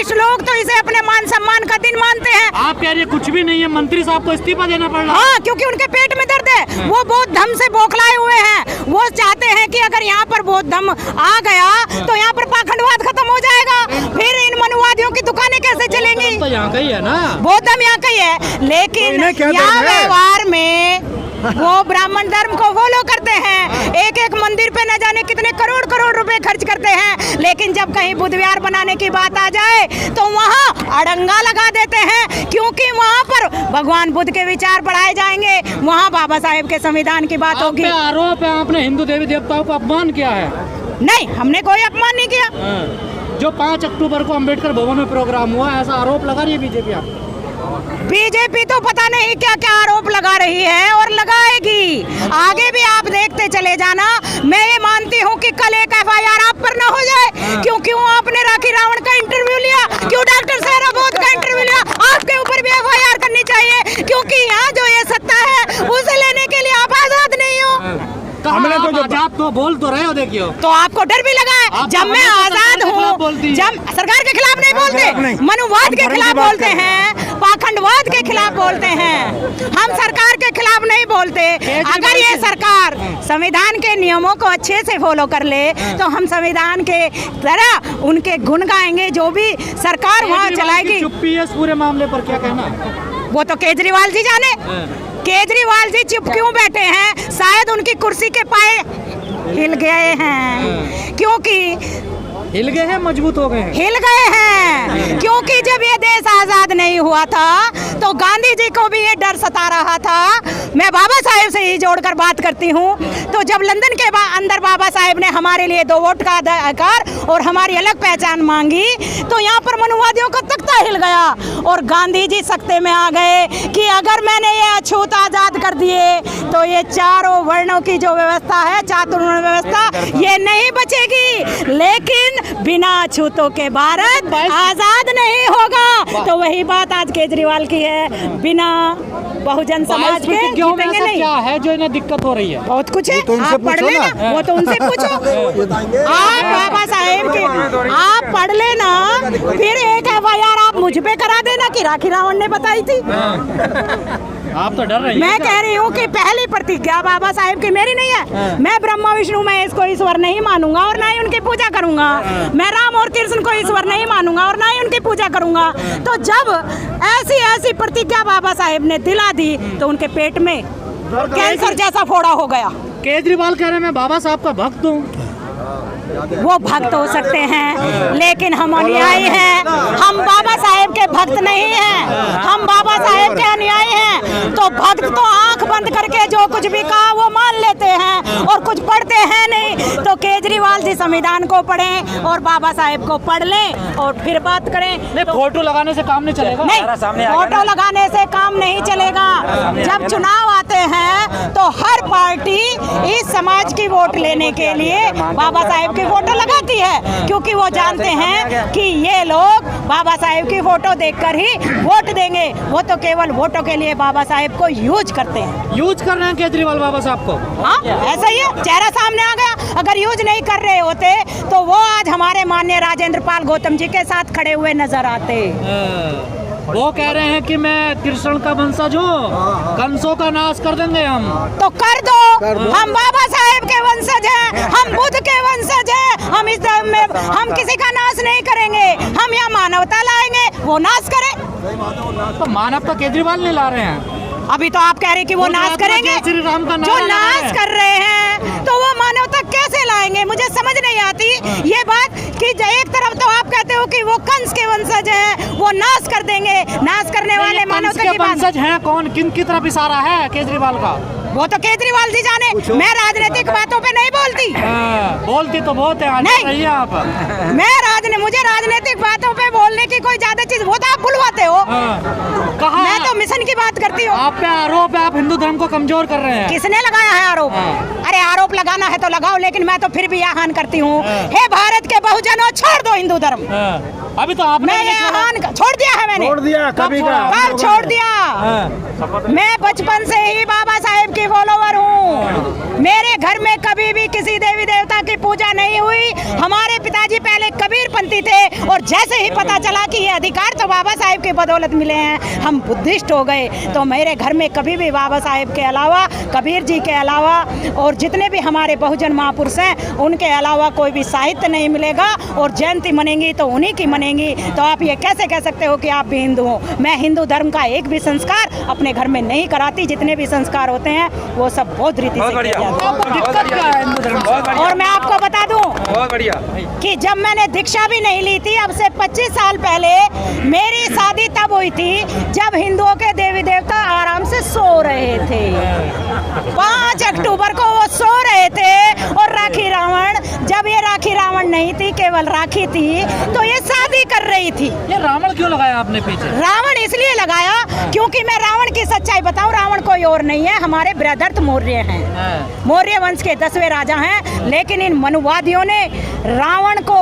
वरिष्ठ लोग तो इसे अपने मान सम्मान का दिन मानते हैं। आप कह रही है कुछ भी नहीं है, मंत्री साहब को इस्तीफा देना पड़ रहा है। हाँ, क्योंकि उनके पेट में दर्द है, वो बहुत धम से बौखलाए हुए हैं। वो चाहते हैं कि अगर यहाँ पर बहुत धम आ गया तो यहाँ पर पाखंडवाद खत्म हो जाएगा, फिर इन मनुवादियों की दुकानें कैसे चलेंगी। तो यहाँ का ही है ना, बौद्ध धर्म यहाँ का ही है, लेकिन यहाँ व्यवहार में वो ब्राह्मण धर्म को फॉलो करते हैं। एक एक मंदिर पे न जाने कितने करोड़ करोड़ रुपए खर्च करते हैं, लेकिन जब कहीं बुद्ध विहार बनाने की बात आ जाए तो वहाँ अड़ंगा लगा देते हैं, क्योंकि वहाँ पर भगवान बुद्ध के विचार पढ़ाए जाएंगे, वहाँ बाबा साहेब के संविधान की बात होगी। आरोप है आपने हिंदू देवी देवताओं को अपमान किया है। नहीं, हमने कोई अपमान नहीं किया। जो 5 अक्टूबर को अंबेडकर भवन में प्रोग्राम हुआ, ऐसा आरोप लगा रही है बीजेपी आप? बीजेपी तो पता नहीं क्या क्या आरोप लगा रही है और लगाएगी, आगे भी आप देखते चले जाना। मैं ये मानती हूँ कि कल एक FIR आप पर ना हो जाए, क्यों आपने राखी रावण का इंटरव्यू लिया, क्यों डॉक्टर साहरा बोध का इंटरव्यू लिया, आपके ऊपर भी FIR करनी चाहिए, क्योंकि यहाँ जो ये सत्ता है उसे लेने के लिए आप आजाद नहीं हो। हमने तो आजाद तो बोल तो रहे हो, देखियो तो आपको डर भी लगा है। जब मैं आजाद हूँ, जब सरकार के खिलाफ नहीं बोलते, मनुवाद के खिलाफ बोलते हैं, पाखंडवाद के खिलाफ बोलते हैं, हम सरकार के खिलाफ नहीं बोलते। अगर ये सरकार संविधान के नियमों को अच्छे से फॉलो कर ले तो हम संविधान के तरह उनके गुण गाएंगे, जो भी सरकार वहाँ चलाएगी। चुप्पी है इस पूरे मामले पर, क्या कहना? वो तो केजरीवाल जी जाने। केजरीवाल जी चुप क्यों बैठे हैं? शायद उनकी कुर्सी के पाए हिल गए हैं, क्योंकि हिल गए हैं, मजबूत हो गए हैं, हिल गए हैं, क्योंकि जब ये देश आजाद नहीं हुआ था तो गांधी जी को भी ये डर सता रहा था। मैं बाबा साहेब से ही जोड़कर बात करती हूँ, तो जब लंदन के अंदर बाबा साहेब ने हमारे लिए 2 वोट का अधिकार और हमारी अलग पहचान मांगी, तो यहाँ पर मनुवादियों का तख्ता हिल गया और गांधी जी सख्ते में आ गए कि अगर मैंने ये अछूत आजाद कर दिए तो ये चारों वर्णों की जो व्यवस्था है, चातुर्वर्ण व्यवस्था, ये नहीं बचेगी। लेकिन बिना अछूतों के भारत आजाद नहीं होगा। तो वही बात आज केजरीवाल की है, बिना बहुजन समाज के जीतेंगे नहीं। क्या है जो इन्हें दिक्कत हो रही है? बहुत कुछ है, आप पढ़ लेना, वो तो उनसे पूछो। आप बाबा साहेब के आप पढ़ लेना, फिर एक FIR आप मुझ पे करा देना कि राखी रावण ने बताई थी। आप तो डर रही हैं। मैं कह रही हूँ कि पहली प्रतिज्ञा बाबा साहेब की मेरी नहीं है। मैं ब्रह्मा विष्णु में इसको ईश्वर नहीं मानूंगा और ना ही उनकी पूजा करूंगा। मैं राम और कृष्ण को ईश्वर नहीं मानूंगा और ना ही उनकी पूजा करूंगा। तो जब ऐसी प्रतिज्ञा बाबा साहेब ने दिला दी तो उनके पेट में कैंसर जैसा फोड़ा हो गया। केजरीवाल कह रहे हैं मैं बाबा साहब का भक्त हूँ। वो भक्त हो सकते हैं, लेकिन हम अनुयायी हैं। हम बाबा साहेब के भक्त नहीं हैं, हम बाबा साहेब के अनुयायी हैं। तो भक्त तो आंख बंद करके जो कुछ भी कहा वो मान लेते हैं और कुछ पढ़ते हैं नहीं। तो केजरीवाल जी संविधान को पढ़ें और बाबा साहेब को पढ़ लें और फिर बात करें। नहीं, फोटो लगाने से काम नहीं चलेगा। नहीं, फोटो लगाने से काम नहीं चलेगा। जब चुनाव आते हैं तो हर पार्टी इस समाज की वोट लेने के लिए बाबा साहेब की फोटो लगाती है, क्योंकि वो जानते हैं कि ये लोग बाबा साहेब की फोटो देखकर ही वोट देंगे। वो तो केवल वोटों के लिए बाबा साहेब को यूज करते हैं। यूज कर रहे हैं केजरीवाल बाबा साहब को। हाँ, ऐसा ही है, चेहरा सामने आ गया। अगर यूज नहीं कर रहे होते तो वो आज हमारे माननीय राजेंद्र पाल गौतम जी के साथ खड़े हुए नजर आते। वो कह रहे हैं कि मैं कृष्ण का वंशज हूँ, कंसों का नाश कर देंगे हम। तो कर दो। हम बाबा साहेब के वंशज हैं, हम बुद्ध के वंशज हैं। हम इस धर्म में हम किसी का नाश नहीं करेंगे, हम यहाँ मानवता लाएंगे, वो नाश करें। तो मानवता केजरीवाल नहीं ला रहे हैं। अभी तो आप कह रहे हैं कि वो नाश करेंगे। श्री राम का जो नाश कर रहे हैं तो वो मानवता कैसे लाएंगे? मुझे समझ नहीं आती ये बात कि एक तरफ तो आप कहते हो कि वो कंस के वंशज हैं, वो नाश कर देंगे। नाश करने वाले मानवता की वंशज हैं कौन? किन की तरफ इशारा है केजरीवाल का? वो तो केजरीवाल जी जाने। मैं राजनीतिक बातों पे नहीं बोलती। बोलती तो बहुत है। नहीं, आप मुझे राजनीतिक बातों पे बोलने की कोई ज्यादा चीज, वो तो आप बुलवाते हो। कहाँ? मैं तो मिशन की बात करती हूँ। आप पे आरोप है आप हिंदू धर्म को कमजोर कर रहे हैं। किसने लगाया है आरोप? अरे आरोप लगाना है तो लगाओ, लेकिन मैं तो फिर भी आह्वान करती हूँ, हे भारत के बहुजनों, छोड़ दो हिंदू धर्म। अभी तो आपने छोड़ दिया है। मैंने छोड़ दिया। कभी का छोड़ दिया। मैं बचपन से ही बाबा साहेब साहेब की फॉलोवर हूँ। मेरे घर में कभी भी किसी देवी देवता की पूजा नहीं हुई। हमारे पिताजी पहले कबीरपंथी थे और जैसे ही पता चला कि ये अधिकार तो बाबा साहेब की बदौलत मिले हैं, हम बुद्धिस्ट हो गए। तो मेरे घर में कभी भी बाबा साहेब के अलावा, कबीर जी के अलावा और जितने भी हमारे बहुजन महापुरुष हैं उनके अलावा कोई भी साहित्य नहीं मिलेगा। और जयंती मनेंगी तो उन्हीं की मनेंगी। तो आप ये कैसे कह सकते हो कि आप भी हिंदू हो? मैं हिंदू धर्म का एक भी संस्कार अपने घर में नहीं कराती। जितने भी संस्कार होते हैं वो सब बौद्ध रीति से किए जाते हैं। और मैं आपको बता दूं कि जब मैंने दीक्षा भी नहीं ली थी, अब से 25 साल पहले मेरी शादी तब हुई थी जब हिंदुओं के देवी देवता आराम से सो रहे थे। 5 अक्टूबर को वो सो रहे थे और राखी रावण, जब ये राखी रावण नहीं थी, केवल राखी थी, तो ये शादी कर रही थी। ये रावण क्यों लगाया आपने पीछे? रावण इसलिए लगाया क्योंकि मैं रावण की सच्चाई बताऊं, रावण कोई और नहीं है, हमारे बृहदर्थ मौर्य हैं। मौर्य वंश के 10वें राजा हैं। लेकिन इन मनुवादियों ने रावण को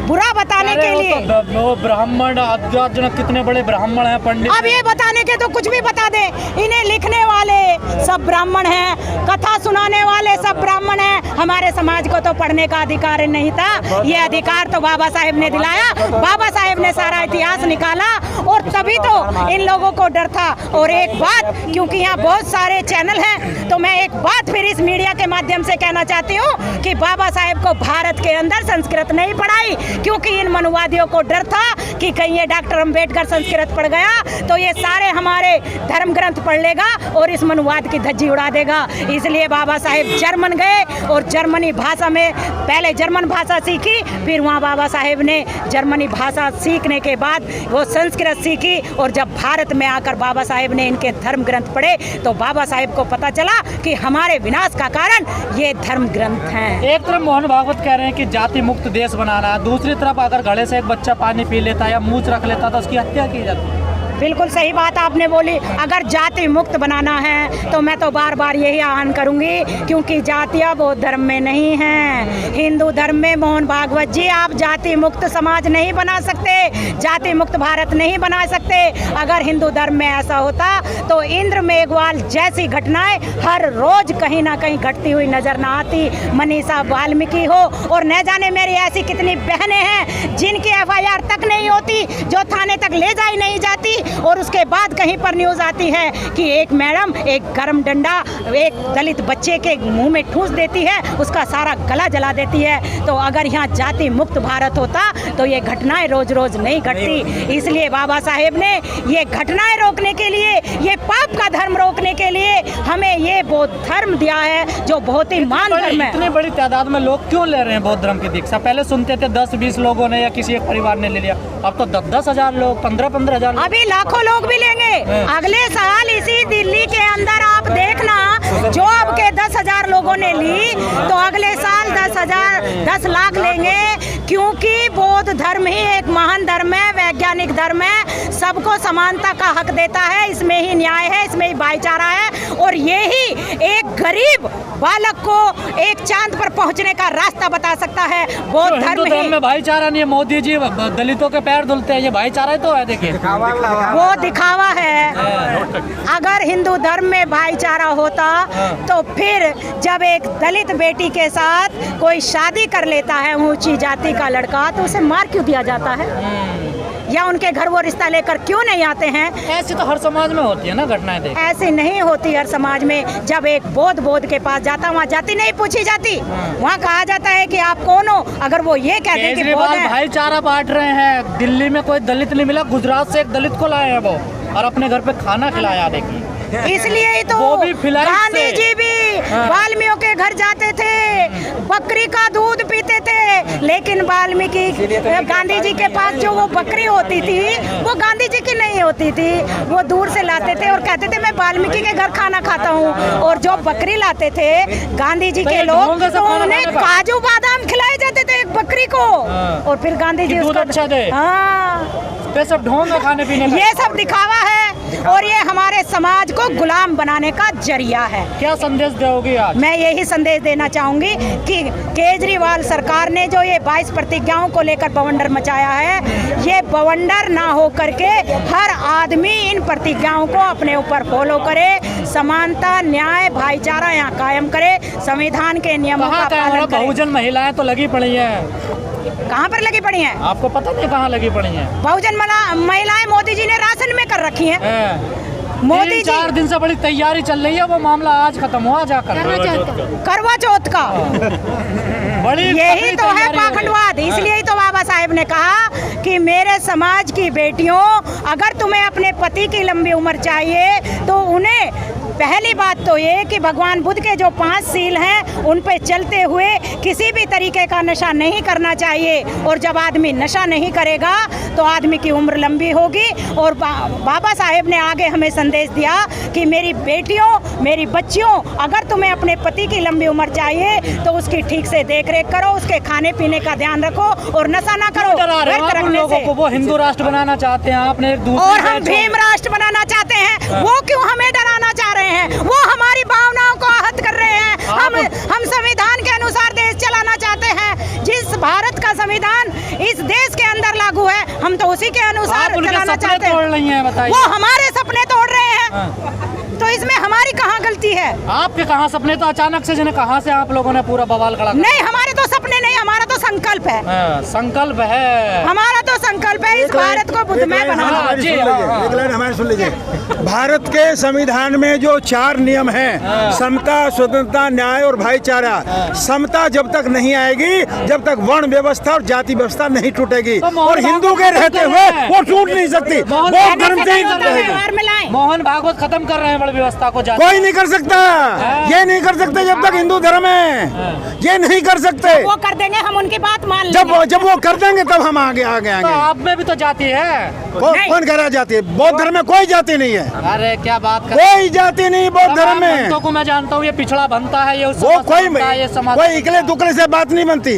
बुरा बताने के लिए, वो ब्राह्मण अज्ञात कितने बड़े ब्राह्मण हैं, पंडित। अब ये बताने के तो कुछ भी बता दे। इन्हें लिखने वाले सब ब्राह्मण हैं, कथा सुनाने वाले सब ब्राह्मण हैं। हमारे समाज को तो पढ़ने का अधिकार नहीं था। ये अधिकार तो बाबा साहेब ने दिलाया। बाबा साहेब ने सारा इतिहास निकाला और तभी तो इन लोगों को डर था। और एक बात, क्योंकि यहाँ बहुत सारे चैनल हैं, तो मैं एक बात फिर इस मीडिया के माध्यम से कहना चाहती हूँ कि बाबा साहेब को भारत के अंदर संस्कृत नहीं पढ़ाई, क्योंकि इन मनुवादियों को डर था कि कहीं ये डॉक्टर अंबेडकर संस्कृत पढ़ गया तो ये सारे हमारे धर्म ग्रंथ पढ़ लेगा और इस मनुवाद की धज्जी उड़ा देगा। इसलिए बाबा साहेब जर्मन गए और जर्मनी भाषा में पहले जर्मन भाषा सीखी, फिर वहाँ बाबा साहेब ने जर्मनी भाषा सीखने के बाद वो संस्कृत सीखी। और जब भारत में आकर बाबा साहेब ने इनके धर्म ग्रंथ पढ़े तो बाबा साहेब को पता चला कि हमारे विनाश का कारण ये धर्म ग्रंथ हैं। एक तरफ मोहन भागवत कह रहे हैं कि जाति मुक्त देश बनाना है, दूसरी तरफ अगर घड़े से एक बच्चा पानी पी लेता या मूछ रख लेता तो उसकी हत्या की जाती है। बिल्कुल सही बात आपने बोली। अगर जाति मुक्त बनाना है तो मैं तो बार बार यही आह्वान करूंगी, क्योंकि जातियाँ बौद्ध धर्म में नहीं हैं, हिंदू धर्म में। मोहन भागवत जी, आप जाति मुक्त समाज नहीं बना सकते, जाति मुक्त भारत नहीं बना सकते। अगर हिंदू धर्म में ऐसा होता तो इंद्र मेघवाल जैसी घटनाएं हर रोज कहीं ना कहीं घटती हुई नजर ना आती। मनीषा वाल्मीकि हो और न जाने मेरी ऐसी कितनी बहनें हैं जिनकी FIR तक नहीं होती, जो थाने तक ले जाई नहीं जाती, और उसके बाद कहीं पर न्यूज़ आती है कि एक मैडम एक गरम डंडा एक दलित बच्चे के मुंह में ठूस देती है, उसका सारा गला जला देती है। तो अगर यहाँ जाति मुक्त भारत होता तो ये घटनाएं रोज रोज नहीं घटती। इसलिए बाबा साहेब ने ये घटनाएं रोकने के लिए, ये पाप का धर्म रोकने के लिए हमें ये बौद्ध धर्म दिया है, जो बहुत ही मान धर्म है। इतनी बड़ी तादाद में लोग क्यों ले रहे हैं बौद्ध धर्म की दीक्षा? पहले सुनते थे 10-20 लोगों ने या किसी एक परिवार ने ले लिया, अब तो 10-10 हजार लोग, 15-15 हजार। अभी लाखों लोग भी लेंगे। अगले साल इसी दिल्ली के अंदर आप देखना, जो अब के 10,000 लोगों ने ली तो अगले साल 10 लाख लेंगे, क्योंकि बौद्ध धर्म ही एक महान धर्म है, वैज्ञानिक धर्म है, सबको समानता का हक देता है, इसमें ही न्याय है, इसमें ही भाईचारा है। और यही एक गरीब बालक को एक चांद पर पहुंचने का रास्ता बता सकता है बौद्ध धर्म ही। में भाईचारा नहीं है, मोदी जी दलितों के पैर धुलते हैं, ये भाईचारा तो है। देखिए वो दिखावा है। अगर हिंदू धर्म में भाईचारा होता तो फिर जब एक दलित बेटी के साथ कोई शादी कर लेता है ऊंची जाति का लड़का, तो उसे मार क्यों दिया जाता है, या उनके घर वो रिश्ता लेकर क्यों नहीं आते हैं? ऐसी तो हर समाज में होती है ना घटनाएं। देख, ऐसी नहीं होती हर समाज में। जब एक बौद्ध के पास जाता, वहाँ जाति नहीं पूछी जाती, वहाँ कहा जाता है कि आप कौन हो। अगर वो ये कहते हैं कि बौद्ध है, भाईचारा बांट रहे हैं। दिल्ली में कोई दलित नहीं मिला, गुजरात से एक दलित को लाए हैं वो, और अपने घर पे खाना खिलाया। देखिए इसलिए ही तो गांधी जी भी वाल्मीकियों के घर जाते थे, बकरी का दूध पीते थे। लेकिन वाल्मीकि गांधी जी के पास जो वो बकरी होती थी वो गांधी जी की नहीं होती थी, वो दूर से लाते थे और कहते थे मैं वाल्मीकि के घर खाना खाता हूँ। और जो बकरी लाते थे गांधी जी के लोग, तो उन्हें काजू बादाम खिलाए जाते थे एक बकरी को, और फिर गांधी जी उसका अच्छा दे। हाँ, सब ढोंग है खाने पीने का। ये सब दिखावा है और ये हमारे समाज को गुलाम बनाने का जरिया है। क्या संदेश दोगे आज? मैं यही संदेश देना चाहूंगी कि केजरीवाल सरकार ने जो ये 22 प्रतिज्ञाओं को लेकर बवंडर मचाया है, ये बवंडर ना हो करके हर आदमी इन प्रतिज्ञाओं को अपने ऊपर फॉलो करे, समानता, न्याय, भाईचारा यहाँ कायम करे, संविधान के नियमों का पालन करे। बहुजन महिलाएं तो लगी पड़ी हैं, कहाँ पर लगी पड़ी हैं? आपको पता नहीं कहाँ लगी पड़ी हैं? बहुजन महिलाएं मोदी जी ने राशन में कर रखी हैं। मोदी जी 4 दिन से बड़ी तैयारी चल रही है, वो मामला आज खत्म हुआ जाकर करवा चौथ का। बड़ी यही तो है तैयारी हो रही पाखंडवाद। इसलिए ही तो बाबा साहेब ने कहा कि मेरे समाज की बेटियों, अगर तुम्हें अपने पति की लंबी उम्र चाहिए तो उन्हें पहली बात तो ये कि भगवान बुद्ध के जो 5 सील हैं उन पे चलते हुए किसी भी तरीके का नशा नहीं करना चाहिए। और जब आदमी नशा नहीं करेगा तो आदमी की उम्र लंबी होगी। और बाबा साहेब ने आगे हमें संदेश दिया कि मेरी बेटियों, मेरी बच्चियों, अगर तुम्हें अपने पति की लंबी उम्र चाहिए तो उसकी ठीक से देख रेख करो, उसके खाने पीने का ध्यान रखो और नशा ना करो। लोगों को वो हिंदू राष्ट्र बनाना चाहते हैं, आपने एक दूसरे और हम भीम राष्ट्र बनाना चाहते हैं। वो क्यों हमें डराना चाह रहे हैं? वो हमारी भावनाओं को आहत कर रहे हैं। हम संविधान के अनुसार देश चलाना चाहते हैं। जिस भारत का संविधान इस देश के अंदर लागू है, हम तो उसी के अनुसार चलाना चाहते हैं। वो हमारे सपने तोड़ रहे हैं, तो इसमें हमारी कहाँ गलती है? आपके कहाँ सपने? तो अचानक से जिन्हें कहाँ से आप लोगों ने पूरा बवाल खड़ा? नहीं, हमारे तो सपने नहीं, हमारा तो संकल्प है। संकल्प है, हमारा तो संकल्प है इस भारत को बुद्धमय बनाना। एक लाइन हमारे सुन लीजिए। भारत के संविधान में जो 4 नियम हैं, समता, स्वतंत्रता, न्याय और भाईचारा। समता जब तक नहीं आएगी, जब तक वर्ण व्यवस्था और जाति व्यवस्था नहीं टूटेगी। और हिंदू के रहते हुए वो टूट नहीं सकती। वो धर्म से ही रहेगी। मोहन भागवत खत्म कर रहे हैं व्यवस्था को। कोई नहीं कर सकता, ये नहीं कर सकते जब तक हिंदू धर्म है। ये नहीं कर सकते। वो कर देंगे, हम उनकी बात मान लेंगे। जब वो कर देंगे तब हम आगे आएंगे। आप में भी तो जाति है। कौन कह रहा जाति है? बौद्ध धर्म में कोई जाति नहीं है। अरे क्या बात कर, कोई जाति नहीं बौद्ध धर्म में। को मैं जानता हूँ, ये पिछड़ा बनता है, ये वो कोई इकले दुकले से बात नहीं बनती,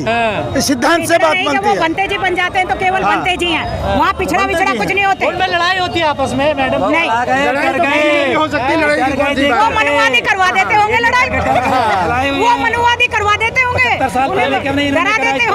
सिद्धांत से बात बनती है। बनते जी बन जाते हैं तो केवल बनते जी हैं, वहाँ पिछड़ा विछड़ा कुछ नहीं होते। उनमें लड़ाई होती है आपस में मैडम? नहीं हो सकती लड़ाई। वो मनुवादी करवा देते होंगे लड़ाई, वो मनुवादी करवा देते होंगे, डरा देते होंगे।